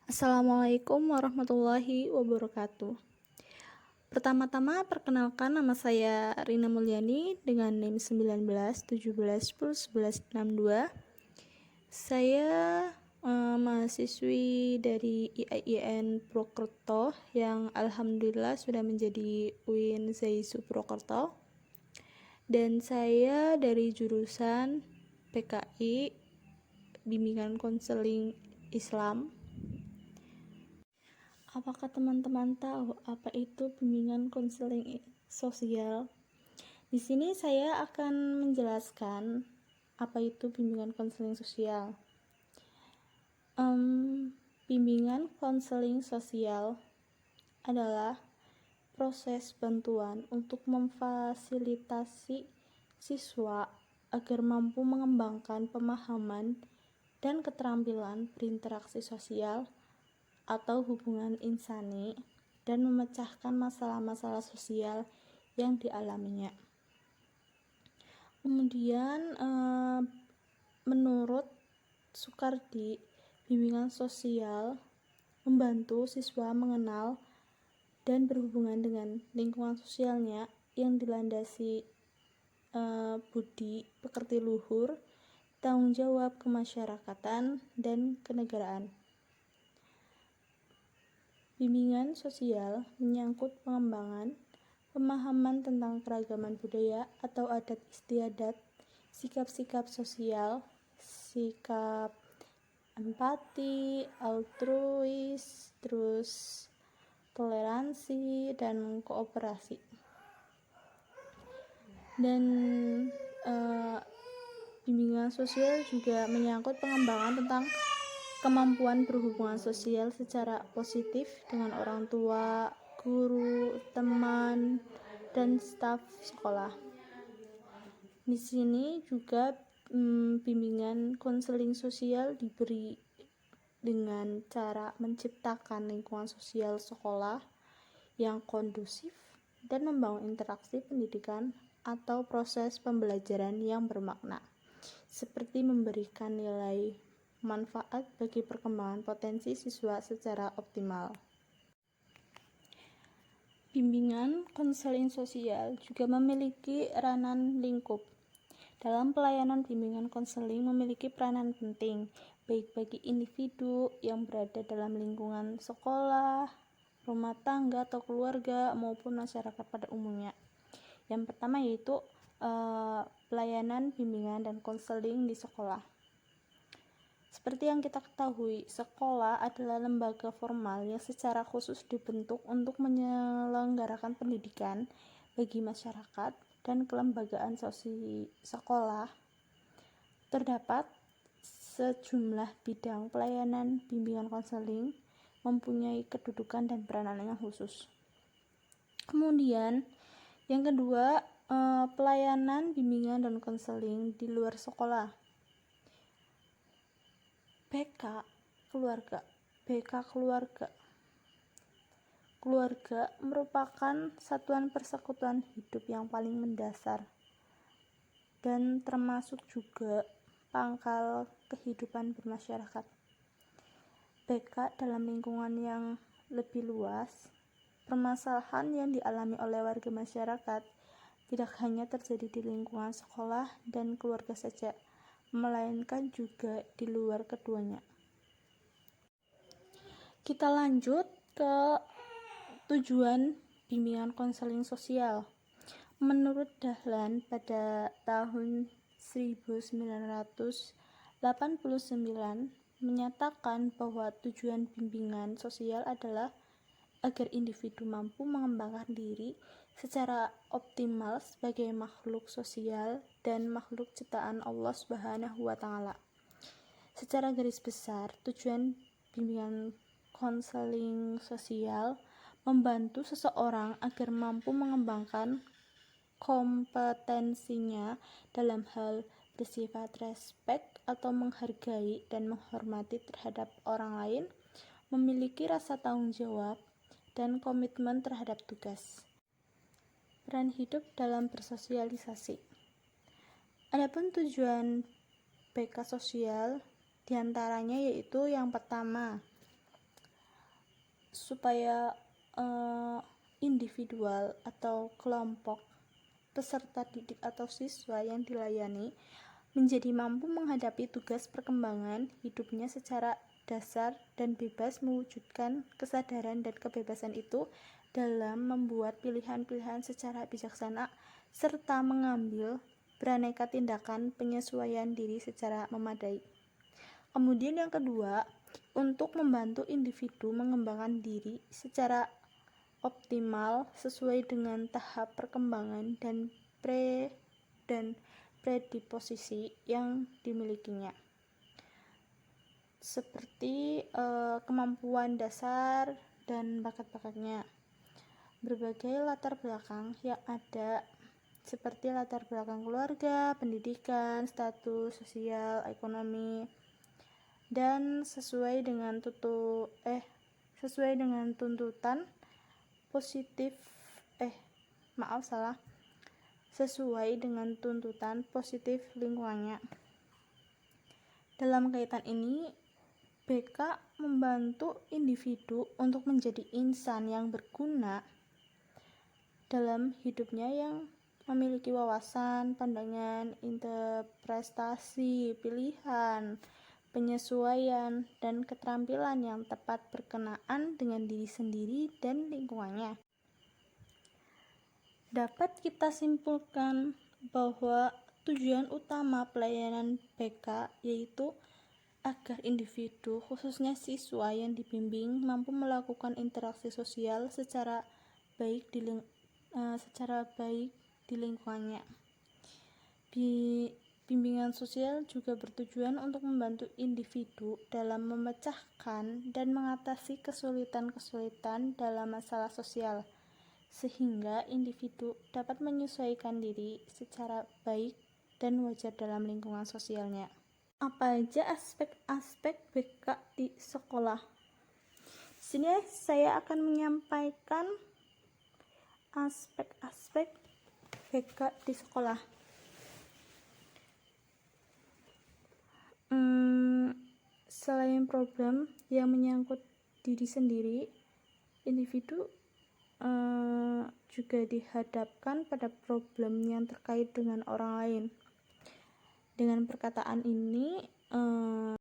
Assalamualaikum warahmatullahi wabarakatuh. Pertama-tama perkenalkan, nama saya Rina Mulyani dengan NIM 19 17 10 11 62. Saya mahasiswi dari IAIN Purwokerto yang alhamdulillah sudah menjadi UIN Zaisu Purwokerto. Dan saya dari jurusan PKI Bimbingan Konseling Islam. Apakah teman-teman tahu apa itu bimbingan konseling sosial? Di sini saya akan menjelaskan apa itu bimbingan konseling sosial. Bimbingan konseling sosial adalah proses bantuan untuk memfasilitasi siswa agar mampu mengembangkan pemahaman dan keterampilan berinteraksi sosial atau hubungan insani dan memecahkan masalah-masalah sosial yang dialaminya. Kemudian menurut Soekardi, bimbingan sosial membantu siswa mengenal dan berhubungan dengan lingkungan sosialnya yang dilandasi budi pekerti luhur, tanggung jawab kemasyarakatan, dan kenegaraan. Bimbingan sosial menyangkut pengembangan pemahaman tentang keragaman budaya atau adat istiadat, sikap-sikap sosial, sikap empati, altruis, terus toleransi, dan kooperasi. Dan bimbingan sosial juga menyangkut pengembangan tentang kemampuan berhubungan sosial secara positif dengan orang tua, guru, teman, dan staf sekolah. Di sini juga bimbingan konseling sosial diberi dengan cara menciptakan lingkungan sosial sekolah yang kondusif dan membangun interaksi pendidikan atau proses pembelajaran yang bermakna, seperti memberikan nilai manfaat bagi perkembangan potensi siswa secara optimal. Bimbingan konseling sosial juga memiliki peranan lingkup. Dalam pelayanan, bimbingan konseling memiliki peranan penting, baik bagi individu yang berada dalam lingkungan sekolah, rumah tangga atau keluarga, maupun masyarakat pada umumnya. Yang pertama yaitu pelayanan bimbingan dan konseling di sekolah. Seperti yang kita ketahui, sekolah adalah lembaga formal yang secara khusus dibentuk untuk menyelenggarakan pendidikan bagi masyarakat dan kelembagaan sekolah. Terdapat sejumlah bidang pelayanan bimbingan konseling mempunyai kedudukan dan peranan yang khusus. Kemudian, yang kedua, pelayanan bimbingan dan konseling di luar sekolah. BK keluarga. Keluarga merupakan satuan persekutuan hidup yang paling mendasar dan termasuk juga pangkal kehidupan bermasyarakat. BK dalam lingkungan yang lebih luas, permasalahan yang dialami oleh warga masyarakat tidak hanya terjadi di lingkungan sekolah dan keluarga saja, melainkan juga di luar keduanya. Kita lanjut ke tujuan bimbingan konseling sosial. Menurut Dahlan pada tahun 1989 menyatakan bahwa tujuan bimbingan sosial adalah agar individu mampu mengembangkan diri secara optimal sebagai makhluk sosial dan makhluk ciptaan Allah Subhanahu wa Ta'ala. Secara garis besar, tujuan bimbingan konseling sosial membantu seseorang agar mampu mengembangkan kompetensinya dalam hal bersifat respek atau menghargai dan menghormati terhadap orang lain, memiliki rasa tanggung jawab, dan komitmen terhadap tugas. Peran hidup dalam bersosialisasi. Adapun tujuan BK sosial diantaranya yaitu yang pertama, supaya individual atau kelompok peserta didik atau siswa yang dilayani menjadi mampu menghadapi tugas perkembangan hidupnya secara dasar dan bebas, mewujudkan kesadaran dan kebebasan itu dalam membuat pilihan-pilihan secara bijaksana serta mengambil beraneka tindakan penyesuaian diri secara memadai. Kemudian yang kedua, untuk membantu individu mengembangkan diri secara optimal sesuai dengan tahap perkembangan dan predisposisi yang dimilikinya, seperti kemampuan dasar dan bakat-bakatnya. Berbagai latar belakang yang ada, seperti latar belakang keluarga, pendidikan, status sosial, ekonomi, dan sesuai dengan tuntutan positif lingkungannya. Dalam kaitan ini, BK membantu individu untuk menjadi insan yang berguna dalam hidupnya, yang memiliki wawasan, pandangan, interpretasi, pilihan, penyesuaian, dan keterampilan yang tepat berkenaan dengan diri sendiri dan lingkungannya. Dapat kita simpulkan bahwa tujuan utama pelayanan BK yaitu agar individu, khususnya siswa yang dibimbing, mampu melakukan interaksi sosial secara baik di lingkungannya. Bimbingan sosial juga bertujuan untuk membantu individu dalam memecahkan dan mengatasi kesulitan-kesulitan dalam masalah sosial, sehingga individu dapat menyesuaikan diri secara baik dan wajar dalam lingkungan sosialnya. Apa aja aspek-aspek BK di sekolah? Di sini saya akan menyampaikan aspek-aspek BK di sekolah. Selain problem yang menyangkut diri sendiri, individu juga dihadapkan pada problem yang terkait dengan orang lain. Dengan perkataan ini